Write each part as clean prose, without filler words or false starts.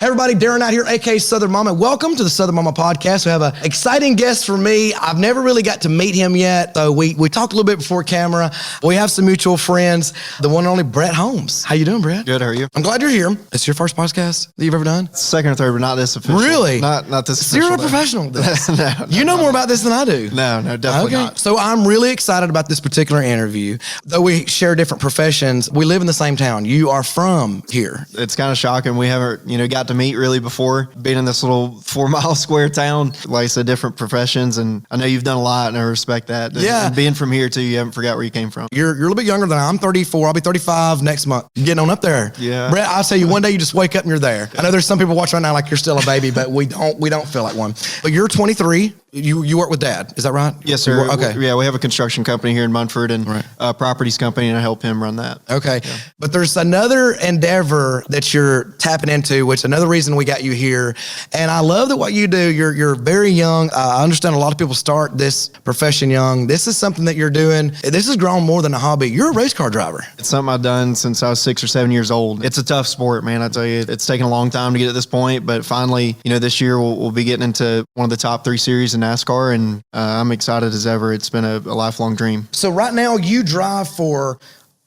Hey everybody, Darren out here, aka Southern Momma. Welcome to the Southern Momma podcast. We have an exciting guest for me. I've never really got to meet him yet. So we talked a little bit before camera. We have some mutual friends. The one and only Bret Holmes. How you doing, Bret? Good, how are you? I'm glad you're here. It's your first podcast that you've ever done? Second or third, but not this official. Really? Not this official. So you're a professional. No, you know more about this than I do. No, definitely not. So I'm really excited about this particular interview. Though we share different professions, we live in the same town. You are from here. It's kind of shocking. We haven't, got to meet really before. Being in this little 4 mile square town, like I said, different professions, and I know you've done a lot, and I respect that. Yeah. And being from here too, you haven't forgot where you came from. You're a little bit younger than I am. I'm 34. I'll be 35 next month. You're getting on up there. Yeah. Bret, I'll tell you, one day you just wake up and you're there. I know there's some people watching right now like you're still a baby, but we don't feel like one. But you're 23. You work with Dad, is that right? Yes, sir. Okay. Yeah, we have a construction company here in Munford and a properties company, and I help him run that. Okay. Yeah. But there's another endeavor that you're tapping into, which is another reason we got you here. And I love that what you do, you're very young. I understand a lot of people start this profession young. This is something that you're doing. This has grown more than a hobby. You're a race car driver. It's something I've done since I was 6 or 7 years old. It's a tough sport, man. I tell you, it's taken a long time to get to this point, but finally, this year we'll be getting into one of the top 3 series in NASCAR, and I'm excited as ever. It's been a lifelong dream. So right now you drive for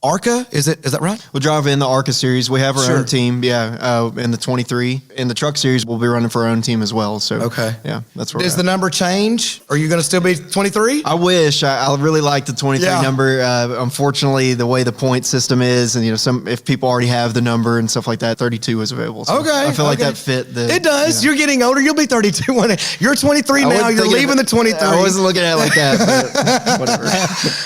ARCA, is that right? We'll drive in the ARCA series. We have our own team, in the 23. In the truck series, we'll be running for our own team as well. So, yeah, that's where Does the number change? Are you going to still be 23? I wish. I really like the 23 number. Unfortunately, the way the point system is, and if people already have the number and stuff like that, 32 is available. So I feel like that fit. It does. You're getting older. You'll be 32 when you're 23 now. You're leaving the 23. I wasn't looking at it like that, but whatever.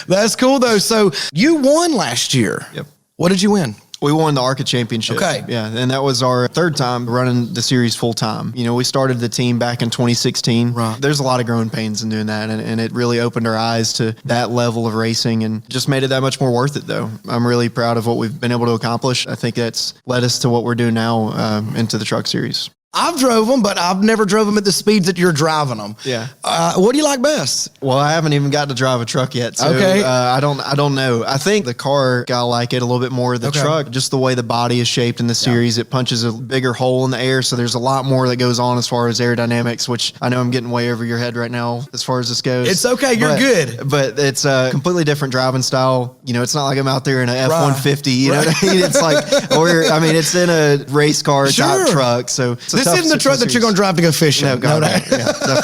That's cool though. So you won last year. Yep. What did you win? We won the ARCA championship. Okay. Yeah. And that was our 3rd time running the series full time. We started the team back in 2016. Right. There's a lot of growing pains in doing that. And it really opened our eyes to that level of racing and just made it that much more worth it, though. I'm really proud of what we've been able to accomplish. I think that's led us to what we're doing now into the truck series. I've drove them, but I've never drove them at the speeds that you're driving them. Yeah. What do you like best? Well, I haven't even got to drive a truck yet. So, I don't know. I think the car, I like it a little bit more. The truck, just the way the body is shaped in the series, it punches a bigger hole in the air. So there's a lot more that goes on as far as aerodynamics, which I know I'm getting way over your head right now as far as this goes. It's okay. You're good. But it's a completely different driving style. It's not like I'm out there in an F-150. You know what I mean? It's like, it's in a race car type truck. So this isn't the truck that you're going to drive to go fishing. No, definitely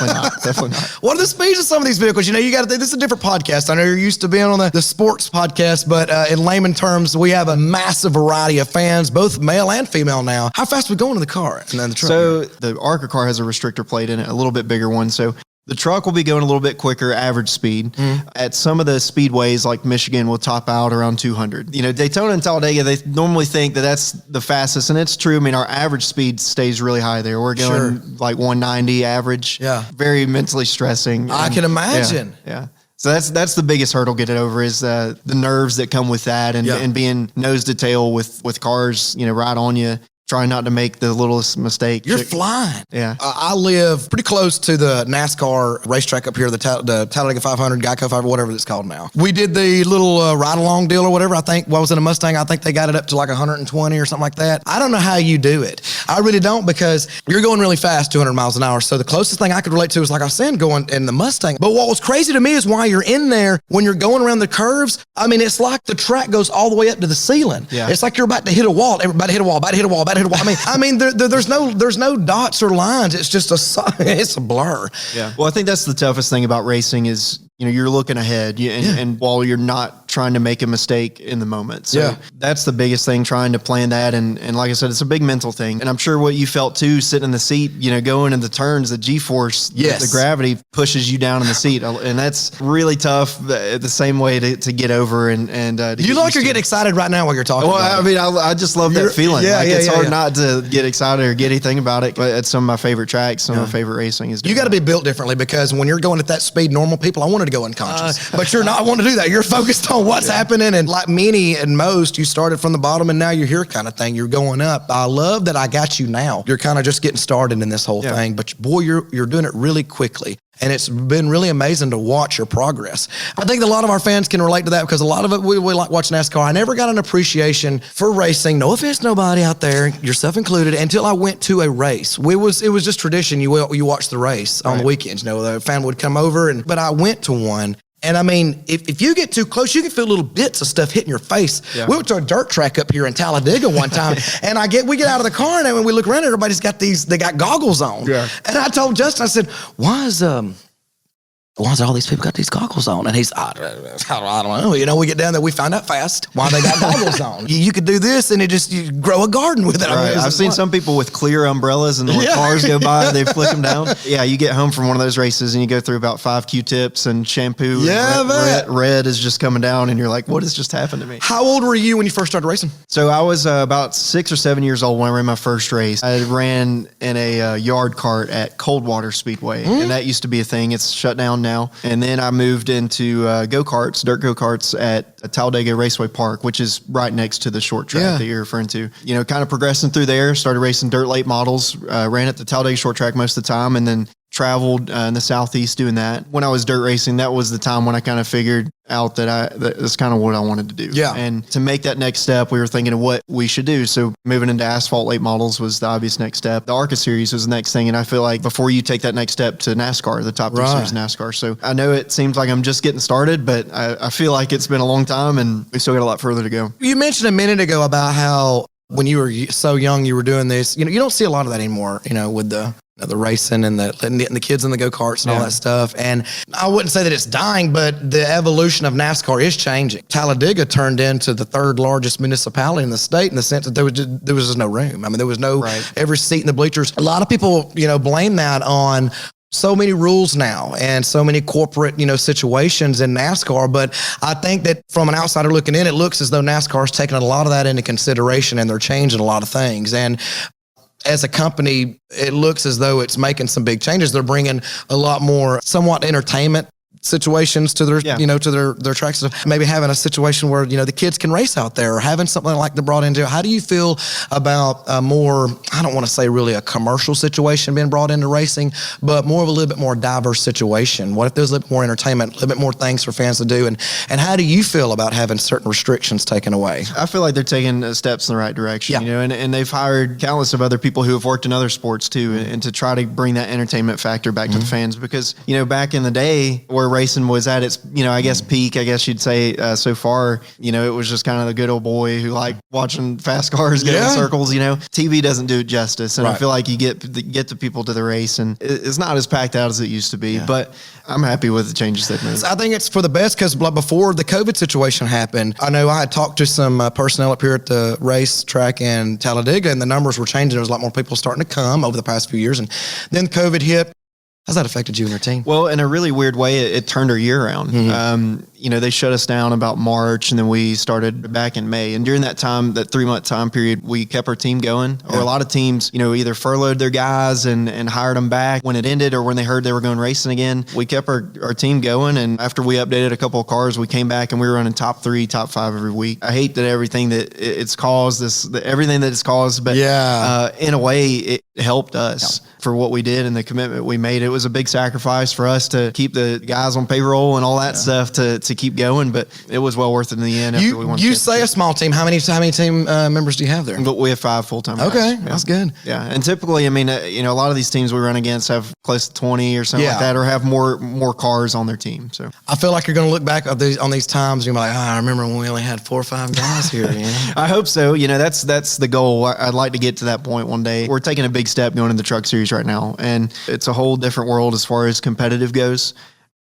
not. Definitely not. What are the speeds of some of these vehicles? You got to think this is a different podcast. I know you're used to being on the sports podcast, but in layman terms, we have a massive variety of fans, both male and female now. How fast are we going in the car and then the truck? So the ARCA car has a restrictor plate in it, a little bit bigger one. So the truck will be going a little bit quicker, average speed. At some of the speedways, like Michigan, will top out around 200. Daytona and Talladega, they normally think that that's the fastest, and it's true. Our average speed stays really high there. We're going like 190 average. Yeah. Very mentally stressing. I can imagine. Yeah. So that's the biggest hurdle get it over is the nerves that come with that and being nose to tail with cars, right on you. Trying not to make the littlest mistake. You're flying. Yeah. I live pretty close to the NASCAR racetrack up here, the Talladega 500, Geico 500, whatever it's called now. We did the little ride-along deal or whatever. I think, what was in a Mustang? I think they got it up to like 120 or something like that. I don't know how you do it. I really don't, because you're going really fast, 200 miles an hour. So the closest thing I could relate to is, like I was saying, going in the Mustang. But what was crazy to me is while you're in there, when you're going around the curves, it's like the track goes all the way up to the ceiling. Yeah. It's like you're about to hit a wall. Everybody hit a wall, about to hit a wall, about to hit a wall. I mean, there's no dots or lines. It's just it's a blur. Yeah. Well, I think that's the toughest thing about racing is, you're looking ahead and while you're not trying to make a mistake in the moment. So that's the biggest thing, trying to plan that. And like I said, it's a big mental thing. And I'm sure what you felt too, sitting in the seat, going in the turns, the G-force, the gravity pushes you down in the seat. And that's really tough, the same way to get over and you look like you're getting excited right now while you're talking about it. I just love that feeling. It's hard not to get excited or get anything about it. But it's some of my favorite tracks, some of my favorite racing is. You got to be built differently, because when you're going at that speed, normal people, I wanted to go unconscious, but you're not. I want to do that. You're focused on what's happening, and like many and most, you started from the bottom and now you're here, kind of thing. You're going up. I love that I got you now. You're kind of just getting started in this whole thing, but boy, you're doing it really quickly. And it's been really amazing to watch your progress. I think a lot of our fans can relate to that because a lot of it, we like watching NASCAR. I never got an appreciation for racing. No offense, nobody out there, yourself included, until I went to a race. It was just tradition. You watch the race on the weekends. You know, the family would come over, but I went to one. And I mean, if you get too close, you can feel little bits of stuff hitting your face. Yeah. We went to a dirt track up here in Talladega one time, and we get out of the car, and when we look around, everybody's got they got goggles on. Yeah. And I told Justin, I said, why is all these people got these goggles on? And he's, I don't know. You know, we get down there, we find out fast why they got goggles on. You could do this, and you grow a garden with it. Right. I mean, I've seen some people with clear umbrellas, and when cars go by, they flick them down. Yeah, you get home from one of those races, and you go through about 5 Q-tips and shampoo. Yeah, red is just coming down, and you're like, what has just happened to me? How old were you when you first started racing? So I was about 6 or 7 years old when I ran my first race. I ran in a yard cart at Coldwater Speedway, and that used to be a thing. It's shut down now. And then I moved into go-karts, dirt go-karts at Talladega Raceway Park, which is right next to the short track that you're referring to. You know, kind of progressing through there, started racing dirt late models, ran at the Talladega short track most of the time, and then traveled in the Southeast doing that. When I was dirt racing, that was the time when I kind of figured out that that's kind of what I wanted to do. Yeah. And to make that next step, we were thinking of what we should do. So moving into asphalt late models was the obvious next step. The ARCA series was the next thing. And I feel like before you take that next step to NASCAR, the top 2 series NASCAR. So I know it seems like I'm just getting started, but I feel like it's been a long time and we still got a lot further to go. You mentioned a minute ago about how when you were so young, you were doing this. You know, you don't see a lot of that anymore, you know, with the racing and the kids in the go-karts and all that stuff. And I wouldn't say that it's dying, but the evolution of NASCAR is changing. Talladega turned into the 3rd largest municipality in the state in the sense that there was just no room. I mean, there was no every seat in the bleachers. A lot of people, you know, blame that on so many rules now and so many corporate, you know, situations in NASCAR. But I think that from an outsider looking in, it looks as though NASCAR's taking a lot of that into consideration and they're changing a lot of things. And as a company, it looks as though it's making some big changes. They're bringing a lot more somewhat entertainment situations to their, you know, to their tracks. Maybe having a situation where, you know, the kids can race out there or having something like they brought into. How do you feel about a more, I don't want to say really a commercial situation being brought into racing, but more of a little bit more diverse situation? What if there's a little bit more entertainment, a little bit more things for fans to do? And how do you feel about having certain restrictions taken away? I feel like they're taking steps in the right direction, you know, and they've hired countless of other people who have worked in other sports too, and to try to bring that entertainment factor back to the fans. Because, you know, back in the day where racing was at its, you know, I guess peak, I guess you'd say so far, you know, it was just kind of the good old boy who liked watching fast cars go in circles, you know. TV doesn't do it justice. And I feel like you get the people to the race and it's not as packed out as it used to be, but I'm happy with the changes they've made. I think it's for the best because before the COVID situation happened, I know I had talked to some personnel up here at the race track in Talladega and the numbers were changing. There was a lot more people starting to come over the past few years. And then COVID hit. How's that affected you and your team? Well, in a really weird way, it turned our year around. You know, they shut us down about March, and then we started back in May. And during that time, that 3-month time period, we kept our team going. Or a lot of teams, you know, either furloughed their guys and hired them back when it ended, or when they heard they were going racing again. We kept our team going, and after we updated a couple of cars, we came back and we were running top 3, top 5 every week. I hate that everything that it's caused, everything that it's caused, but in a way, it helped us for what we did and the commitment we made. It was a big sacrifice for us to keep the guys on payroll and all that stuff to keep going, but it was well worth it in the end. You say a small team. How many team members do you have there? But we have 5 full-time guys. Okay, that's good. Yeah, and typically, I mean, you know, a lot of these teams we run against have close to 20 or something like that, or have more cars on their team. So I feel like you're going to look back on these times and you're like, I remember when we only had 4 or 5 guys here. You know? I hope so. You know, that's the goal. I'd like to get to that point one day. We're taking a big step going into the truck series right now, and it's a whole different world as far as competitive goes.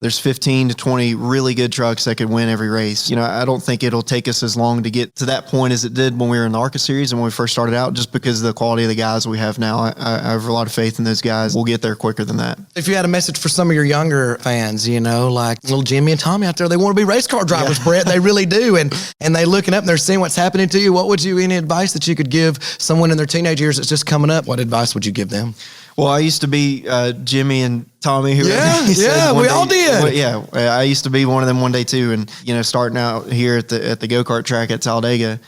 There's 15 to 20 really good trucks that could win every race. You know, I don't think it'll take us as long to get to that point as it did when we were in the ARCA series and when we first started out, just because of the quality of the guys we have now. I have a lot of faith in those guys. We'll get there quicker than that. If you had a message for some of your younger fans, you know, like little Jimmy and Tommy out there, they want to be race car drivers, Bret. They really do. And they're looking up and they're seeing what's happening to you. What would any advice that you could give someone in their teenage years that's just coming up? What advice would you give them? Well, I used to be Jimmy and Tommy. We all did. Yeah, I used to be one of them one day too. And, you know, starting out here at the go-kart track at Talladega,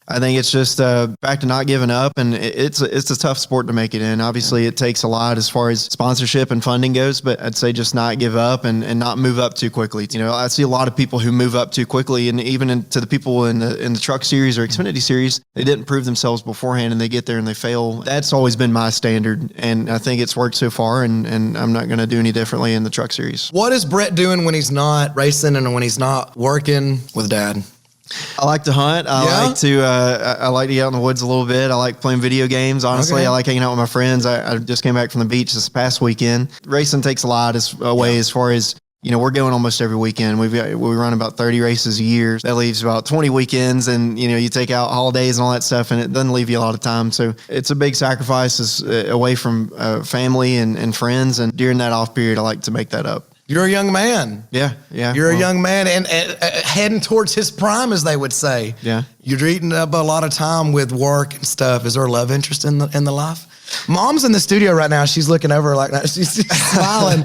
I think it's just back to not giving up, and it's a tough sport to make it in. Obviously, it takes a lot as far as sponsorship and funding goes, but I'd say just not give up and not move up too quickly. You know, I see a lot of people who move up too quickly, and even to the people in the truck series or Xfinity series, they didn't prove themselves beforehand, and they get there and they fail. That's always been my standard, and I think it's worked so far, and I'm not going to do any differently in the truck series. What is Bret doing when he's not racing and when he's not working with Dad? I like to hunt. I like to get out in the woods a little bit. I like playing video games. Honestly, Okay. I like hanging out with my friends. I just came back from the beach this past weekend. Racing takes a lot away as far as, you know, we're going almost every weekend. We run about 30 races a year. That leaves about 20 weekends, and you know, you take out holidays and all that stuff, and it doesn't leave you a lot of time. So it's a big sacrifice away from family and friends. And during that off period, I like to make that up. You're a young man. Yeah. You're a young man and heading towards his prime, as they would say. Yeah. You're eating up a lot of time with work and stuff. Is there a love interest in the life? Mom's in the studio right now. She's looking over like that. She's smiling.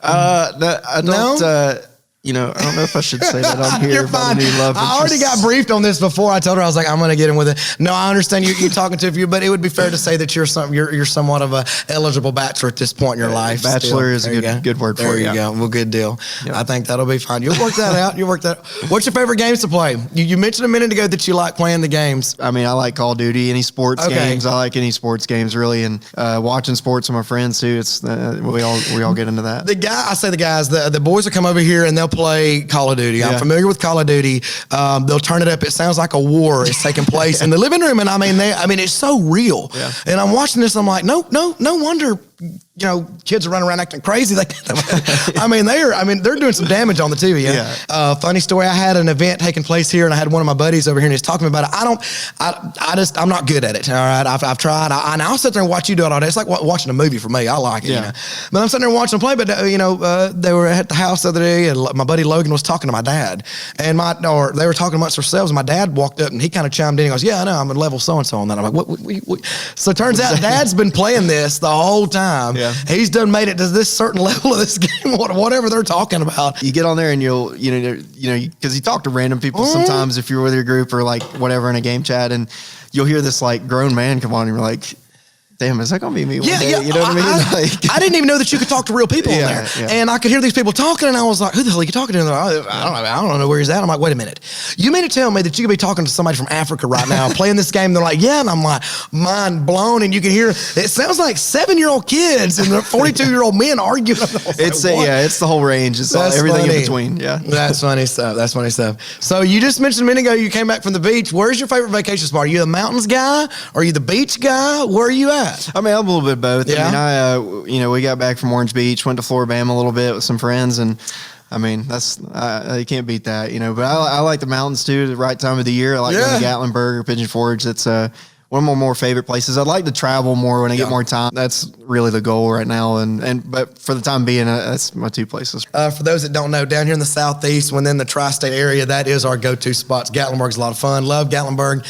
I don't. You know, I don't know if I should say that on here. You're fine. I already got briefed on this before. I told her, I was like, I'm going to get in with it. No, I understand you're talking to a few, but it would be fair to say that you're somewhat of a eligible bachelor at this point in your life. Bachelor is a good word for it. There you go. Well, good deal. Yep. I think that'll be fine. You'll work that out. What's your favorite games to play? You mentioned a minute ago that you like playing the games. I mean, I like Call of Duty, any sports games. I like any sports games really, and watching sports with my friends too. It's we all get into that. The boys will come over here and they'll play Call of Duty. I'm familiar with Call of Duty. They'll turn it up. It sounds like a war is taking place in the living room, and I mean, it's so real. Yeah. And I'm watching this. I'm like, no wonder. You know, kids are running around acting crazy. They're doing some damage on the TV. Yeah. Funny story. I had an event taking place here, and I had one of my buddies over here, and he's talking about it. I'm not good at it. All right. I've tried. I'll sit there and watch you do it all day. It's like watching a movie for me. I like it. Yeah. You know? But I'm sitting there watching them play. But they were at the house the other day, and my buddy Logan was talking to my dad, they were talking amongst themselves. And my dad walked up, and he kind of chimed in. He goes, "Yeah, I know. I'm a level so and so on that." I'm like, "What?" So it turns out Dad's been playing this the whole time. Yeah. He's done made it to this certain level of this game, whatever they're talking about. You get on there and you'll, because you talk to random people sometimes if you're with your group or like whatever in a game chat, and you'll hear this like grown man come on and you're like, damn, is that going to be me one day? You know what I mean? I didn't even know that you could talk to real people on there. Yeah. And I could hear these people talking, and I was like, who the hell are you talking to? And they're like, I don't know where he's at. I'm like, wait a minute. You mean to tell me that you could be talking to somebody from Africa right now playing this game? They're like, yeah. And I'm like, mind blown. And you can hear, it sounds like 7-year-old kids and 42-year-old men arguing. It's the whole range. It's everything in between. Yeah. That's funny stuff. So you just mentioned a minute ago you came back from the beach. Where's your favorite vacation spot? Are you the mountains guy? Are you the beach guy? Where are you at? I mean, I'm a little bit of both. Yeah. I mean, we got back from Orange Beach, went to Floribama a little bit with some friends, and I mean, you can't beat that, But I like the mountains too. The right time of the year, I like going to Gatlinburg or Pigeon Forge. That's one of my more favorite places. I'd like to travel more when I get more time. That's really the goal right now. But for the time being, that's my two places. For those that don't know, down here in the Southeast, within the tri-state area, that is our go-to spots. Gatlinburg's a lot of fun. Love Gatlinburg.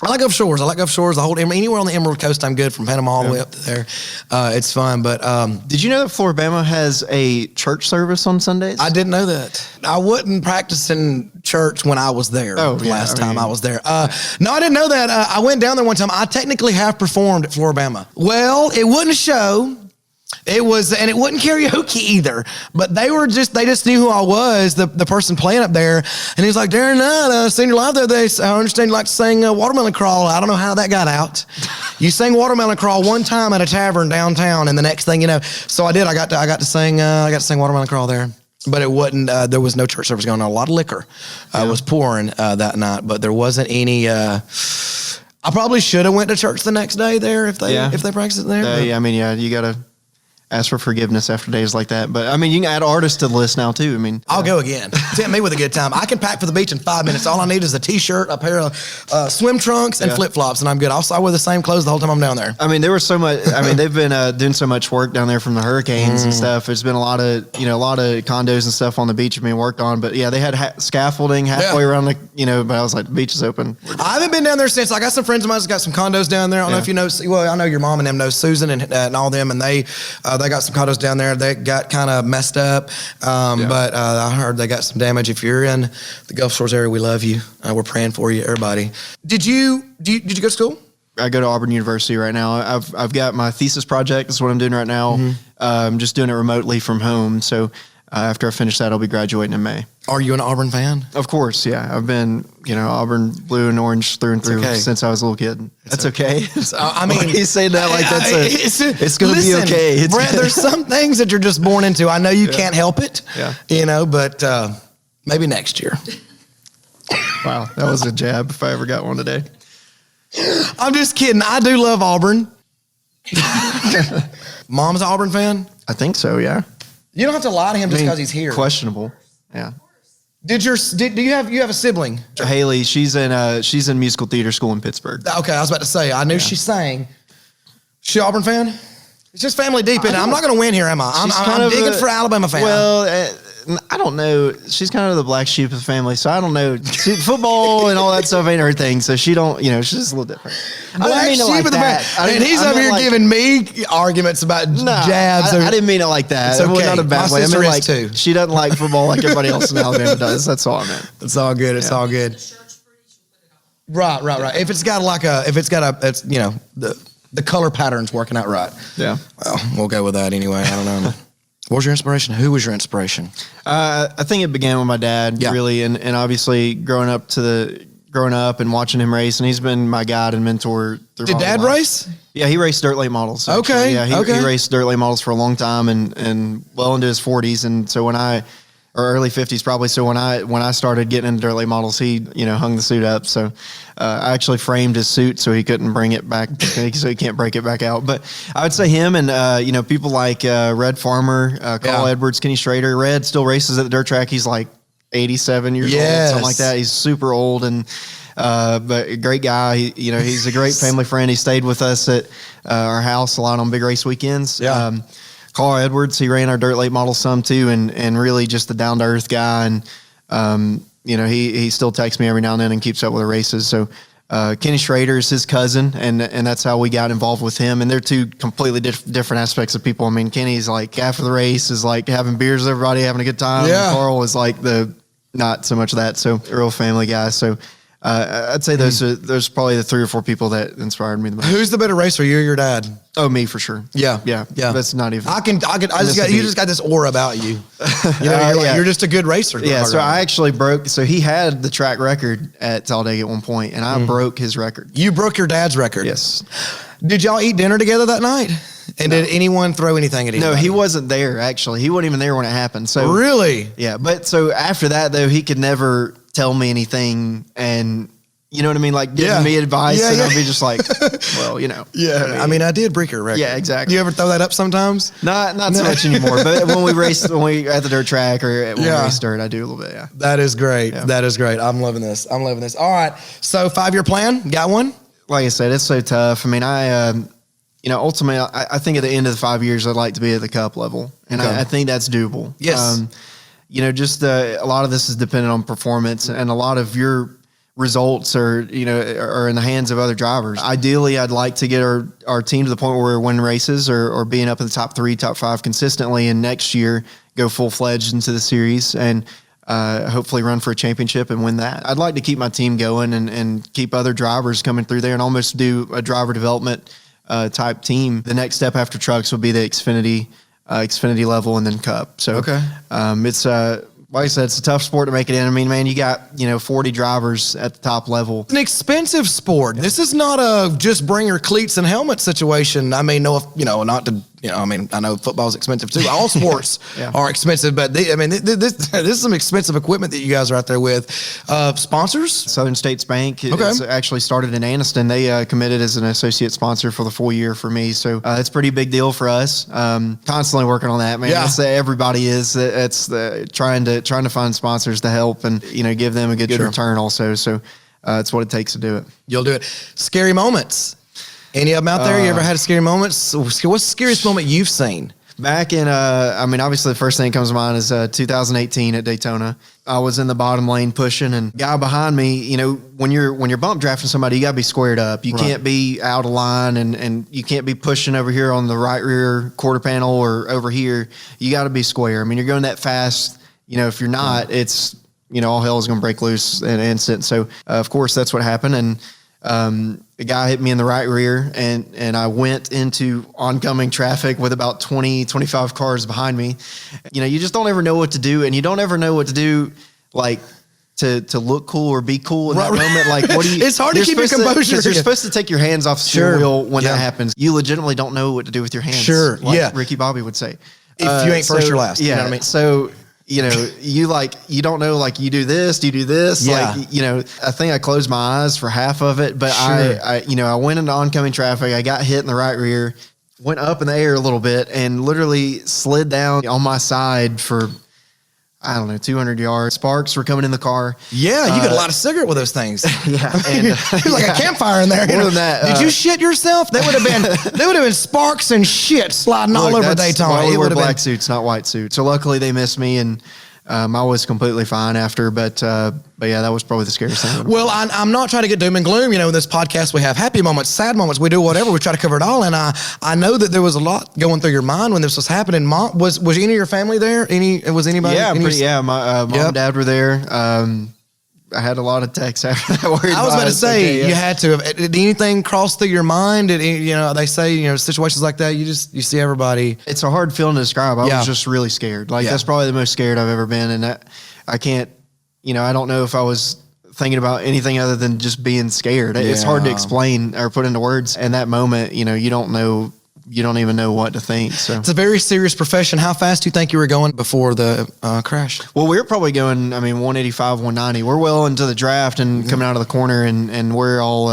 I like offshores. The whole anywhere on the Emerald Coast. I'm good from Panama all the way up to there. It's fun. But did you know that Floribama has a church service on Sundays? I didn't know that. I wasn't practicing church when I was there. Last time I was there. No, I didn't know that. I went down there one time. I technically have performed at Floribama. Well, it wasn't a show. It was, and it wasn't karaoke either, but they just knew who I was, the person playing up there. And he's like, Darren, I seen your live the other day. I understand you like to sing Watermelon Crawl. I don't know how that got out. You sang Watermelon Crawl one time at a tavern downtown, and the next thing you know, so I did. I got to sing Watermelon Crawl there. But it wasn't. There was no church service going on. A lot of liquor was pouring that night, but there wasn't any. I probably should have went to church the next day there if they practiced it there. You gotta ask for forgiveness after days like that. But I mean, you can add artists to the list now too. I mean, I'll go again. Tempt me with a good time. I can pack for the beach in 5 minutes. All I need is a t-shirt, a pair of swim trunks, and flip-flops, and I'm good. I'll wear the same clothes the whole time I'm down there. I mean, there was so much. I mean, they've been doing so much work down there from the hurricanes and stuff. There's been a lot of condos and stuff on the beach being worked on. But yeah, they had scaffolding halfway around the But I was like, the beach is open. I haven't been down there since. I got some friends of mine that's got some condos down there. I don't know if you know. Well, I know your mom and them know Susan and all them, and They got some condos down there. They got kind of messed up, but I heard they got some damage. If you're in the Gulf Shores area, we love you. We're praying for you, everybody. Did you go to school? I go to Auburn University right now. I've got my thesis project. That's what I'm doing right now. I'm just doing it remotely from home. So after I finish that, I'll be graduating in May. Are you an Auburn fan? Of course, yeah. I've been, Auburn blue and orange through and through since I was a little kid. That's okay. I mean, you say that like it's going to be okay. Brett, there's some things that you're just born into. I know you can't help it, but maybe next year. Wow, that was a jab if I ever got one today. I'm just kidding. I do love Auburn. Mom's an Auburn fan? I think so, yeah. You don't have to lie to him just because he's here. Questionable, yeah. Do you have a sibling? Haley, she's in musical theater school in Pittsburgh. Okay, I was about to say, I knew she sang. She an Auburn fan? It's just family deep in it. I'm not going to win here, am I? I'm digging for Alabama fan. Well, I don't know. She's kind of the black sheep of the family, so I don't know. Football and all that stuff ain't her thing, so she don't, she's just a little different. Black sheep of the family. And he's over here giving me arguments about jabs. I didn't mean it like that. It's okay. Not a bad way. I mean, like, too. She doesn't like football like everybody else in Alabama does. That's all I meant. It's all good. It's all good. Right. If it's got the color pattern's working out right. Yeah. Well, we'll go with that anyway. I don't know. What was your inspiration? Who was your inspiration? I think it began with my dad, really, and obviously growing up and watching him race, and he's been my guide and mentor through. Did Dad race? Yeah, he raced dirt late models. Actually. Okay. Yeah, he raced dirt late models for a long time and well into his 40s, and so or early 50s probably. So when I started getting into dirt late models, he hung the suit up. So I actually framed his suit so he couldn't bring it back, so he can't break it back out. But I would say him and people like Red Farmer, Carl Edwards, Kenny Schrader. Red still races at the dirt track. He's like 87 years old, something like that. He's super old and but a great guy. He's a great family friend. He stayed with us at our house a lot on big race weekends. Yeah. Carl Edwards, he ran our dirt late model some too, and really just a down to earth guy. And he still texts me every now and then and keeps up with the races. So Kenny Schrader is his cousin, and that's how we got involved with him. And they're two completely different aspects of people. I mean, Kenny's like after the race is like having beers with everybody, having a good time. Yeah. And Carl is like not so much of that. So a real family guy. So I'd say those probably the 3 or 4 people that inspired me the most. Who's the better racer, you or your dad? Oh, me for sure. Yeah. That's not even. You just got this aura about you. You're just a good racer. Yeah. So I actually broke. So he had the track record at Talladega at one point, and I broke his record. You broke your dad's record. Yes. Did y'all eat dinner together that night? And did anyone throw anything at anybody? No, he wasn't there. Actually, he wasn't even there when it happened. So really, yeah. But so after that, though, he could never tell me anything, and you know what I mean, like giving me advice, and I'd be just like, well, Yeah, I mean, I did break your record. Yeah, exactly. Do you ever throw that up sometimes? Not so much anymore. But when we at the dirt track or when we race dirt, I do a little bit. Yeah, that is great. Yeah. That is great. I'm loving this. All right. So 5-year plan, got one? Like I said, it's so tough. I mean, ultimately, I think at the end of the 5 years, I'd like to be at the Cup level, and I think that's doable. Yes. Just a lot of this is dependent on performance, and a lot of your results are in the hands of other drivers. Ideally, I'd like to get our team to the point where we're winning races or being up in the top 3, top 5 consistently, and next year go full-fledged into the series and hopefully run for a championship and win that. I'd like to keep my team going and keep other drivers coming through there and almost do a driver development type team. The next step after trucks would be the Xfinity level and then Cup. So it's like I said, it's a tough sport to make it in. I mean, man, you got 40 drivers at the top level. It's an expensive sport. This is not a just bring your cleats and helmet situation. I mean, not to. I know football is expensive too. All sports are expensive, but this is some expensive equipment that you guys are out there with. Sponsors? Southern States Bank is actually started in Anniston. They committed as an associate sponsor for the full year for me. So it's a pretty big deal for us. Constantly working on that, man. Yeah. Everybody is. It's trying to find sponsors to help and give them a good return also. So it's what it takes to do it. You'll do it. Scary moments. Any of them out there? You ever had a scary moment? What's the scariest moment you've seen? Back in, obviously the first thing that comes to mind is 2018 at Daytona. I was in the bottom lane pushing, and guy behind me, you know, when you're bump drafting somebody, you got to be squared up. You can't be out of line, and you can't be pushing over here on the right rear quarter panel or over here. You got to be square. I mean, you're going that fast. You know, if you're not, it's, you know, all hell is going to break loose in an instant. So, of course, that's what happened. And the guy hit me in the right rear, and I went into oncoming traffic with about 20, 25 cars behind me. You know, you just don't ever know what to do, and you don't ever know what to do, like, to look cool or be cool in that moment. Like, what do you... It's hard to keep your composure. You're supposed to take your hands off the steering wheel when that happens. You legitimately don't know what to do with your hands. Sure, like Ricky Bobby would say. If you ain't first, you're last. Yeah, you know what I mean? So... You know, you don't know, like, you do this, Yeah. like, you know, I think I closed my eyes for half of it, but I went into oncoming traffic. I got hit in the right rear, went up in the air a little bit, and literally slid down on my side for, I don't know, 200 yards. Sparks were coming in the car. Yeah, you get a lot of cigarette with those things. Yeah. And there's like a campfire in there. More than that. Did you shit yourself? There would have been sparks and shit sliding all over Daytona. Why we It wear would have black been suits, not white suits. So luckily they missed me, and I was completely fine after, but yeah, that was probably the scariest thing. Well, I'm not trying to get doom and gloom. You know, in this podcast, we have happy moments, sad moments. We do whatever. We try to cover it all. And I know that there was a lot going through your mind when this was happening. Mom, was any of your family there? Was anybody? Yeah, my mom and dad were there. I had a lot of texts after that. I was about to say, you had to. Did anything cross through your mind? They say, situations like that, you see everybody. It's a hard feeling to describe. I was just really scared. Like, that's probably the most scared I've ever been. And I can't, I don't know if I was thinking about anything other than just being scared. It's hard to explain or put into words. In that moment, you don't know. You don't even know what to think. So it's a very serious profession. How fast do you think you were going before the crash? Well, we were probably going, 185, 190. We're well into the draft and coming out of the corner, and we're all,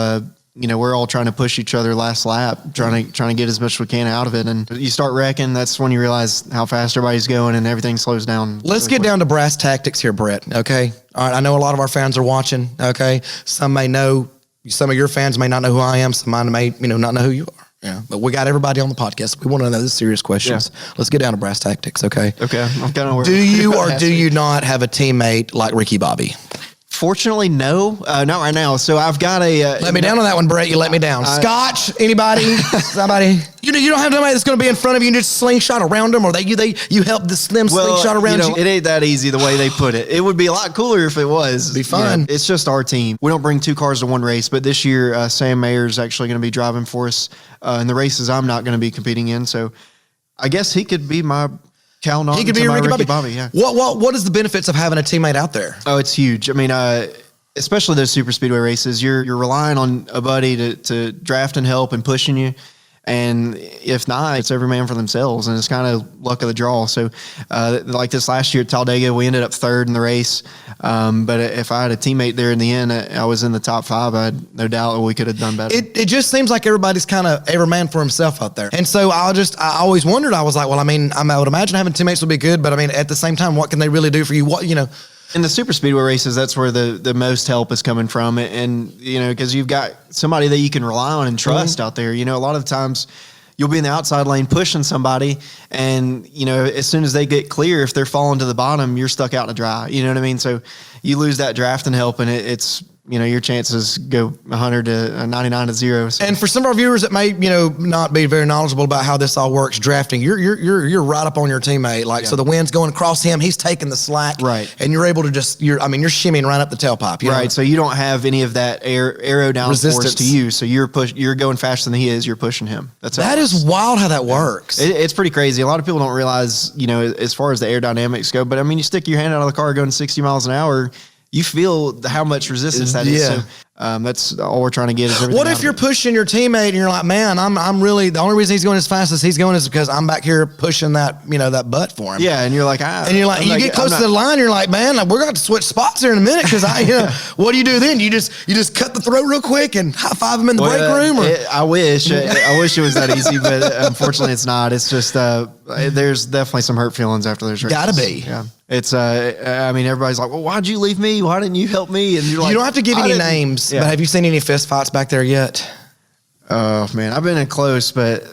we're all trying to push each other last lap, trying to get as much as we can out of it. And you start wrecking. That's when you realize how fast everybody's going and everything slows down. Let's get down to brass tactics here, Bret. Okay. All right. I know a lot of our fans are watching. Okay. Some may know, some of your fans may not know who I am. Some may, not know who you are. Yeah, but we got everybody on the podcast. We want to know the serious questions. Yeah. Let's get down to brass tactics, okay? Okay, I'm kind of worried. Do you or do you not have a teammate like Ricky Bobby? Fortunately, no, not right now. So I've got a... let me down on that one, Bret. You let me down. Scotch? Anybody? Somebody? You don't have somebody that's going to be in front of you and just slingshot around them, or you help the slim slingshot around you? It ain't that easy the way they put it. It would be a lot cooler if it was. It'd be fun. It's just our team. We don't bring two cars to one race, but this year, Sam Mayer's actually going to be driving for us in the races I'm not going to be competing in. So I guess he could be my... He could be a Ricky Bobby. Yeah. What is the benefits of having a teammate out there? Oh, it's huge. Especially those super speedway races, you're relying on a buddy to draft and help and pushing you. And if not, it's every man for themselves, and it's kind of luck of the draw. So, like this last year at Talladega, we ended up third in the race. But if I had a teammate there in the end, I was in the top five. I had no doubt that we could have done better. It just seems like everybody's kind of every man for himself out there. And so I always wondered. I was like, well, I would imagine having teammates would be good, but at the same time, what can they really do for you? In the super speedway races, that's where the most help is coming from. And because you've got somebody that you can rely on and trust out there. A lot of times you'll be in the outside lane pushing somebody, and, as soon as they get clear, if they're falling to the bottom, you're stuck out to dry. You know what I mean? So you lose that drafting help, and it's, your chances go 100 to 99 to 0. So. And for some of our viewers that may, not be very knowledgeable about how this all works, drafting, you're right up on your teammate. So the wind's going across him, he's taking the slack, right? And you're able to you're shimmying right up the tailpipe, right? So you don't have any of that arrow down force to you. So you're going faster than he is. You're pushing him. That is wild how that works. It's pretty crazy. A lot of people don't realize, as far as the aerodynamics go. But you stick your hand out of the car going 60 miles an hour. You feel how much resistance that is. So that's all we're trying to get is everything. What if you're pushing your teammate and you're like, man, I'm really, the only reason he's going as fast as he's going is because I'm back here pushing that, that butt for him. Yeah. And you're like, you get close to the line, you're like, man, we're going to switch spots here in a minute. Cause what do you do then? You just cut the throat real quick and high five him in the break room? I wish it was that easy, but unfortunately it's not. It's just, there's definitely some hurt feelings after those races. Gotta be. Yeah. It's, everybody's like, well, why'd you leave me? Why didn't you help me? And you're like, you don't have to give any names, but have you seen any fist fights back there yet? Oh man, I've been in close, but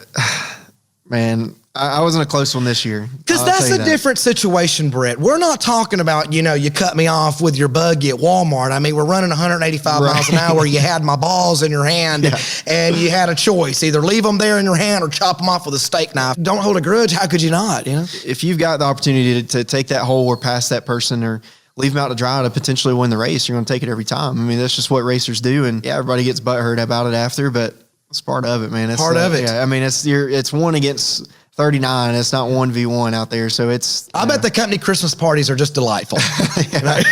man, I wasn't a close one this year. Because that's a different situation, Brett. We're not talking about, you cut me off with your buggy at Walmart. I mean, we're running 185 miles an hour. You had my balls in your hand and you had a choice. Either leave them there in your hand or chop them off with a steak knife. Don't hold a grudge. How could you not, If you've got the opportunity to take that hole or pass that person or leave them out to dry to potentially win the race, you're going to take it every time. I mean, that's just what racers do. And everybody gets butthurt about it after, but it's part of it, man. It's part of it. Yeah, I mean, it's 1 against 39. It's not 1v1 out there. So it's. I bet the company Christmas parties are just delightful. Right?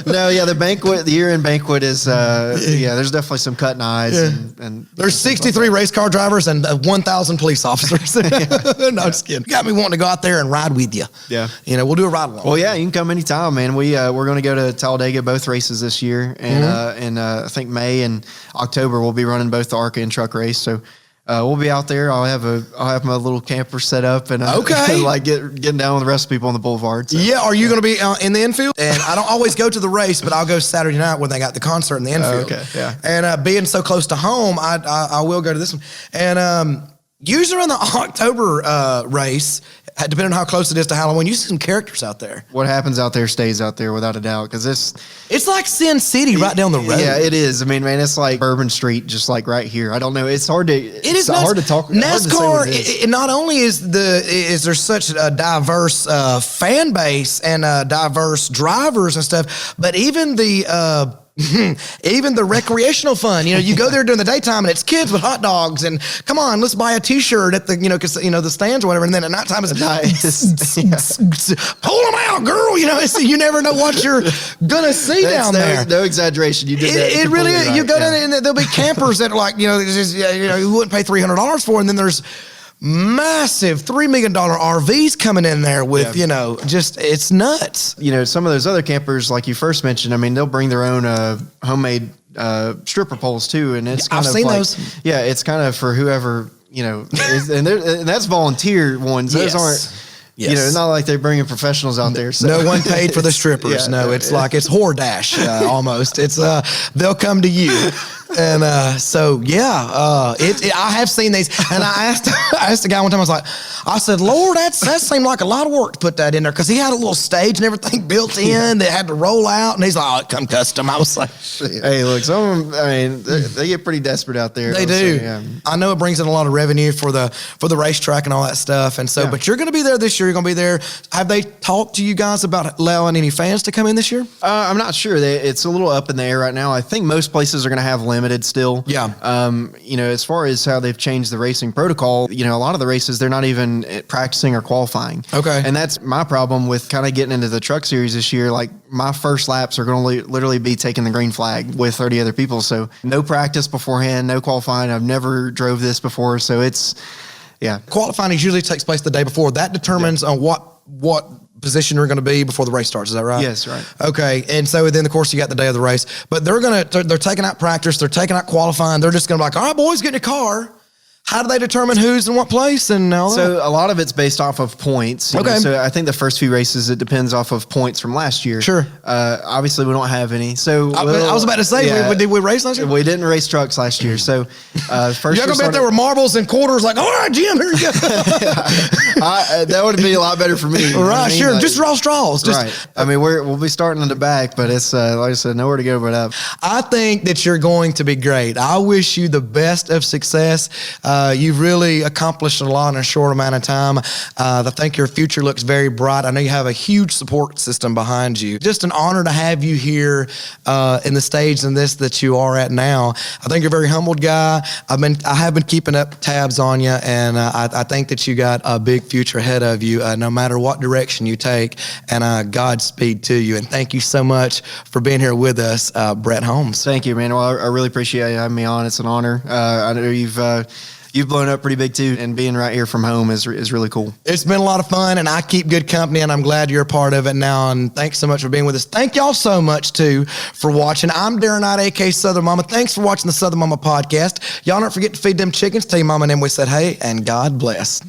No, the year-end banquet is, there's definitely some cutting eyes. And there's 63 race car drivers and 1,000 police officers. No, I'm just kidding. You got me wanting to go out there and ride with you. Yeah. We'll do a ride along. Well, yeah, you can come anytime, man. We're going to go to Talladega, both races this year. And, I think May and October we'll be running both the ARCA and truck race. So, we'll be out there. I'll have my little camper set up and like getting down with the rest of the people on the boulevard. So. Yeah, are you going to be in the infield? And I don't always go to the race, but I'll go Saturday night when they got the concert in the infield. Okay, yeah. And being so close to home, I will go to this one. And usually in the October race, depending on how close it is to Halloween, you see some characters out there. What happens out there stays out there without a doubt, because it's like Sin City right down the road. Yeah, it is. I mean, man, it's like Bourbon Street, just like right here. I don't know. It's hard to. Hard to talk. NASCAR. Not only is there such a diverse fan base and diverse drivers and stuff, but even the. Even the recreational fun, you go there during the daytime and it's kids with hot dogs and come on, let's buy a T-shirt at the, the stands or whatever. And then at nighttime it's pull them out, girl. You never know what you're gonna see down there. No exaggeration. You did that. It really is. Right. You go down there and there'll be campers that are like, you wouldn't pay $300 for, and then there's massive $3 million RVs coming in there with, just it's nuts. Some of those other campers, like you first mentioned, I mean, they'll bring their own homemade stripper poles too, and it's kind I've seen those. Yeah, it's kind of for whoever and that's volunteer ones. Those aren't. Yes. It's not like they're bringing professionals out there. So. No one paid for the strippers. It's like it's Hordash almost. It's they'll come to you. And I have seen these. And I asked the guy one time, I said, Lord, that seemed like a lot of work to put that in there, because he had a little stage and everything built in that had to roll out. And he's like, it come custom. I was like, shit. Hey, look, some of them, they get pretty desperate out there. They do. Yeah. I know it brings in a lot of revenue for the racetrack and all that stuff. And so, but you're going to be there this year. You're going to be there. Have they talked to you guys about allowing any fans to come in this year? I'm not sure. It's a little up in the air right now. I think most places are going to have limited still. Yeah. As far as how they've changed the racing protocol, a lot of the races, they're not even practicing or qualifying. Okay. And that's my problem with kind of getting into the truck series this year. Like, my first laps are going to literally be taking the green flag with 30 other people. So no practice beforehand, no qualifying. I've never drove this before. So it's, Qualifying usually takes place the day before. That determines on what position you're going to be before the race starts. Is that right? Yes, right. Okay. And so then, of course, you got the day of the race. But they're taking out practice. They're taking out qualifying. They're just going to be like, all right, boys, get in your car. How do they determine who's in what place and all that? So a lot of it's based off of points. Okay. So I think the first few races, it depends off of points from last year. Sure. Obviously, we don't have any. So I was about to say, did we race last year? We didn't race trucks last year. So first you're going to bet there were marbles and quarters like, all right, Jim, here you go. That would be a lot better for me. Right, sure. Like, just draw straws. Right. I mean, we'll be starting in the back, but it's, like I said, nowhere to go but up. I think that you're going to be great. I wish you the best of success. You've really accomplished a lot in a short amount of time. I think your future looks very bright. I know you have a huge support system behind you. Just an honor to have you here in the stage in this that you are at now. I think you're a very humbled guy. I have been keeping up tabs on you, and I think that you got a big future ahead of you, no matter what direction you take. And Godspeed to you. And thank you so much for being here with us, Bret Holmes. Thank you, man. Well, I really appreciate you having me on. It's an honor. I know you've blown up pretty big too, and being right here from home is really cool. It's been a lot of fun, and I keep good company, and I'm glad you're a part of it now, and thanks so much for being with us. Thank y'all so much too for watching. I'm Darren Knight, aka Southern Mama. Thanks for watching the Southern Mama podcast. Y'all don't forget to feed them chickens. Tell your mama and them we said hey, and God bless.